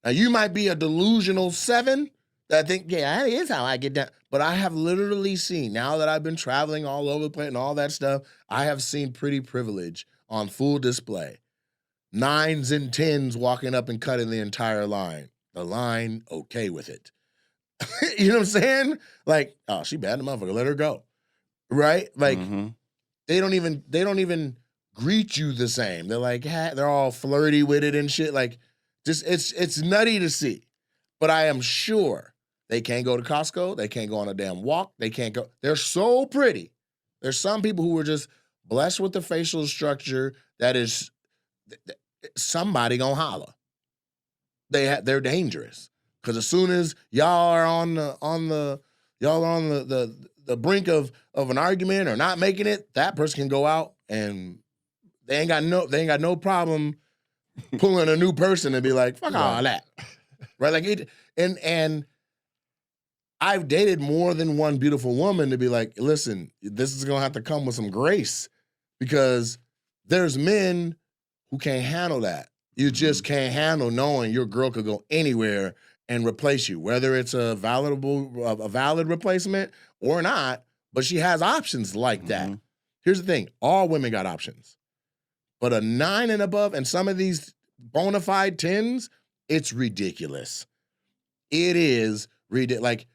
Now, you might be a delusional 7 that think, yeah, that is how I get down. But I have literally seen, now that I've been traveling all over the place and all that stuff, I have seen pretty privilege on full display. 9s and 10s walking up and cutting the entire line. The line, okay with it. You know what I'm saying? Like, oh, she bad the motherfucker, let her go. Right? Like, they don't even greet you the same. They're like, they're all flirty with it and shit. Like, just it's nutty to see. But I am sure they can't go to Costco. They can't go on a damn walk. They can't go. They're so pretty. There's some people who are just blessed with the facial structure that is somebody gonna holler. They're dangerous. Because as soon as y'all are on the brink of an argument or not making it, that person can go out and they ain't got no problem pulling a new person and be like, fuck all that. Right? Like it and I've dated more than one beautiful woman to be like, listen, this is gonna have to come with some grace because there's men who can't handle that. You just can't handle knowing your girl could go anywhere and replace you, whether it's a valid replacement or not, but she has options like that. Here's the thing, all women got options. But a 9 and above, and some of these bona fide 10s, it's ridiculous. It is ridiculous. Like,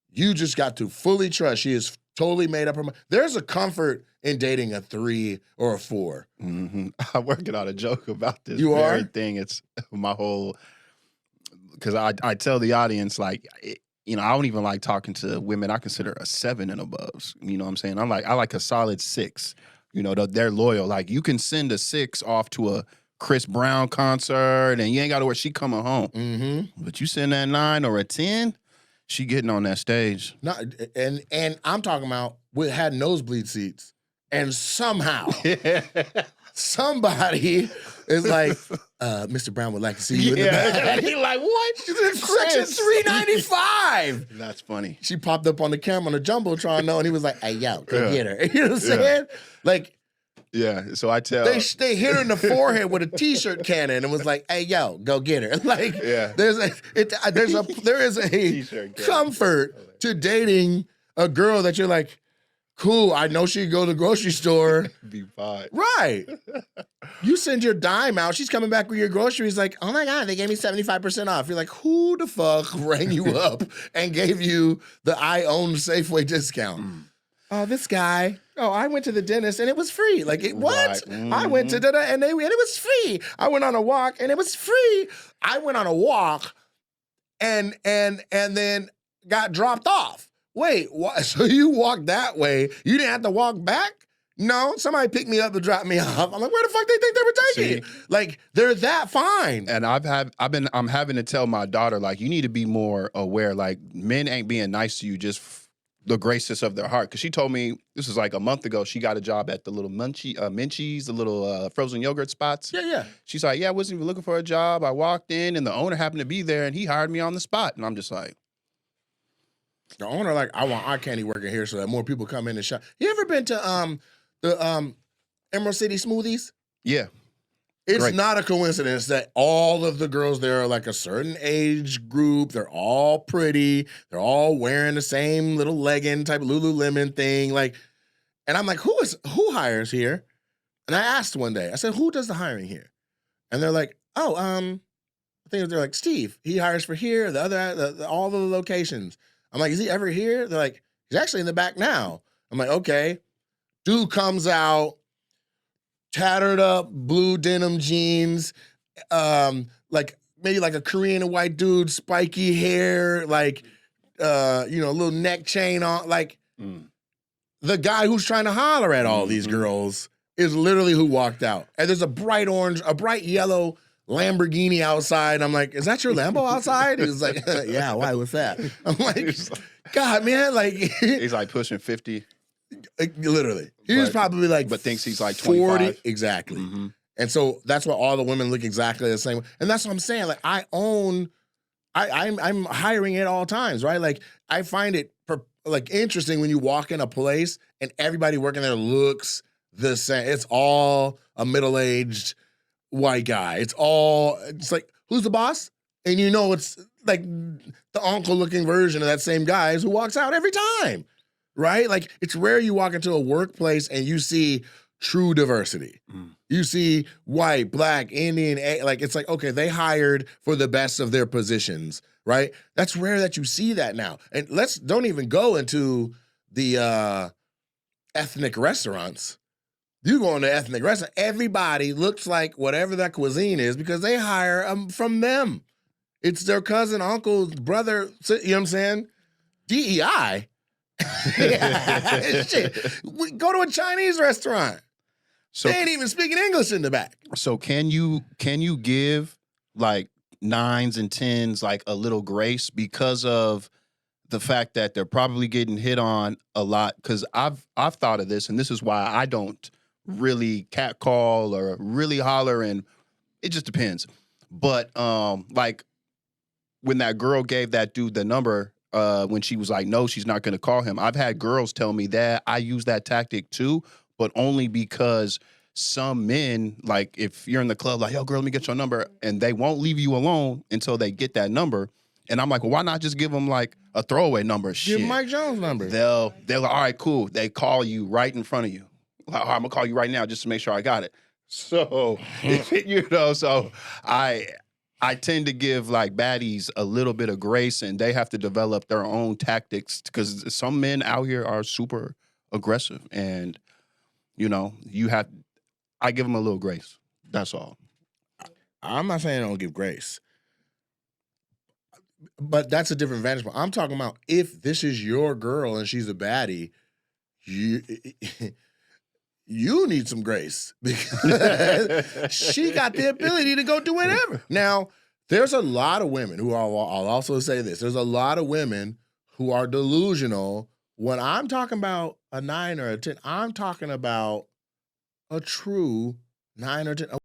you just got to fully trust. She is totally made up her mind. There's a comfort in dating a 3 or a 4. I'm working on a joke about this very thing. It's my whole, because I tell the audience, like, I don't even like talking to women I consider a 7 and above. You know what I'm saying? I like a solid 6. You know, they're loyal. Like, you can send a 6 off to a Chris Brown concert and you ain't got to worry, she coming home. But you send that 9 or a 10, she getting on that stage. No, and I'm talking about we had nosebleed seats, and somehow somebody is like, Mr. Brown would like to see you in the back. You're like, what? Section 395. That's funny. She popped up on the camera on the Jumbotron, and he was like, hey, yo, go get her. You know what I'm saying? Like, yeah, so I tell... They hit her in the forehead with a T-shirt cannon and was like, hey, yo, go get her. Like, there is a comfort to dating a girl that you're like, cool, I know she can go to the grocery store. Be fine. Right. You send your dime out, she's coming back with your groceries like, oh my God, they gave me 75% off. You're like, who the fuck rang you up and gave you the I own Safeway discount? Oh, this guy. Oh, I went to the dentist and it was free. Like, what? Right. I went to dinner and it was free. I went on a walk and it was free. I went on a walk and then got dropped off. Wait, what? So you walked that way? You didn't have to walk back? No, somebody picked me up and dropped me off. I'm like, where the fuck they think they were taking? Like, they're that fine. And I'm having to tell my daughter, like, you need to be more aware. Like, men ain't being nice to you just the graces of their heart. Because she told me, this was like a month ago, she got a job at the little Munchies, the little frozen yogurt spots. Yeah. She's like, yeah, I wasn't even looking for a job. I walked in and the owner happened to be there and he hired me on the spot. And I'm just like, the owner, like, I want our candy working here so that more people come in and shop. You ever been to the Emerald City Smoothies? Yeah. It's Great. not a coincidence that all of the girls there are like a certain age group. They're all pretty. They're all wearing the same little legging type of Lululemon thing. Like, and I'm like, who hires here? And I asked one day, I said, who does the hiring here? And they're like, oh, I think they're like, Steve. He hires for here, all the locations. I'm like, is he ever here? They're like, he's actually in the back now. I'm like, okay. Dude comes out, tattered up blue denim jeans, like maybe like a Korean and white dude, spiky hair, like a little neck chain on. Like the guy who's trying to holler at all these girls is literally who walked out. And there's a bright yellow Lamborghini outside. I'm like, is that your Lambo outside? He's like, yeah, why, what's that? I'm like, God, man, like he's like pushing 50. Literally. He was probably like, but thinks he's like 25. 40. Exactly. And so that's why all the women look exactly the same. And that's what I'm saying. Like, I'm hiring at all times, right? Like, I find it interesting when you walk in a place and everybody working there looks the same. It's all a middle-aged white guy. It's like, who's the boss? And you know it's like the uncle-looking version of that same guy who walks out every time, right? Like, it's rare you walk into a workplace and you see true diversity. Mm. You see white, black, Indian, like, it's like, okay, they hired for the best of their positions, right? That's rare that you see that now. And don't even go into the ethnic restaurants. You go into ethnic restaurant, everybody looks like whatever that cuisine is because they hire from them. It's their cousin, uncle, brother. You know what I'm saying? DEI. Shit. We go to a Chinese restaurant. So They ain't even speaking English in the back. so can you give like nines and tens like a little grace because of the fact that they're probably getting hit on a lot? Because I've thought of this, and this is why I don't really catcall or really holler, and it just depends. But like when that girl gave that dude the number, when she was like, no, she's not going to call him. I've had girls tell me that. I use that tactic too, but only because some men, like if you're in the club, like, yo, girl, let me get your number, and they won't leave you alone until they get that number. And I'm like, well, why not just give them like a throwaway number? Give Shit. Mike Jones' number. They're like, all right, cool. They call you right in front of you. Like, all right, I'm gonna call you right now just to make sure I got it. So, you know, so I tend to give like baddies a little bit of grace, and they have to develop their own tactics because some men out here are super aggressive, and you know, I give them a little grace. That's all. I'm not saying I don't give grace, but that's a different vantage point. I'm talking about if this is your girl and she's a baddie, you you need some grace because she got the ability to go do whatever. Now, there's a lot of women who are, I'll also say this, there's a lot of women who are delusional. When I'm talking about a 9 or a 10, I'm talking about a true 9 or 10.